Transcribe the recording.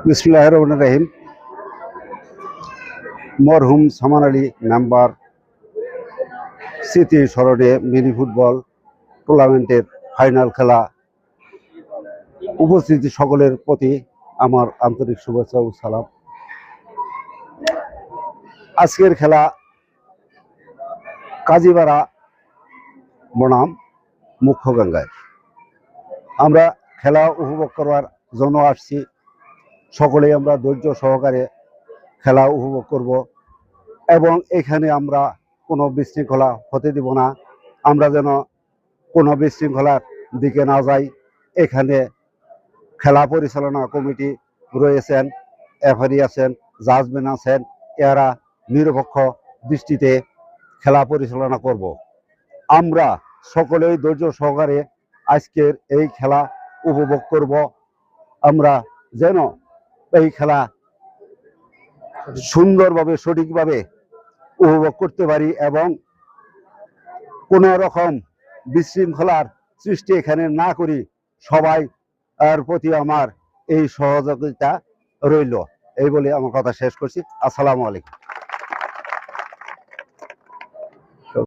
বিসমিল্লাহির রহমানির রহিম। মরহুম সামান আলী মেম্বার স্মৃতি স্মরণে মিনি ফুটবল টুর্নামেন্টের ফাইনাল খেলা উপস্থিতি সকলের প্রতি আমার আন্তরিক শুভেচ্ছা ও সালাম। আজকের খেলা কাজীপাড়া বনাম মুখ্যগঙ্গায়। আমরা খেলা উপভোগ করার জন্য আসছি। সকলেই আমরা ধৈর্য সহকারে খেলা উপভোগ করব এবং এখানে আমরা কোনো বিশৃঙ্খলা হতে দিব না। আমরা যেন কোনো বিশৃঙ্খলার দিকে না যাই। এখানে খেলা পরিচালনা কমিটি রয়েছেন, রেফারি আছেন, জাজম্যান আছেন। এরা নিরপেক্ষ দৃষ্টিতে খেলা পরিচালনা করব। আমরা সকলেই ধৈর্য সহকারে আজকের এই খেলা উপভোগ করব। আমরা যেন এই খেলা সুন্দরভাবে সঠিকভাবে উপভোগ করতে পারি এবং কোনো রকম বিশৃঙ্খলার সৃষ্টি এখানে না করি। সবাই আর প্রতি আমার এই সহযোগিতা রইল। এই বলে আমার কথা শেষ করছি। আসসালামু আলাইকুম।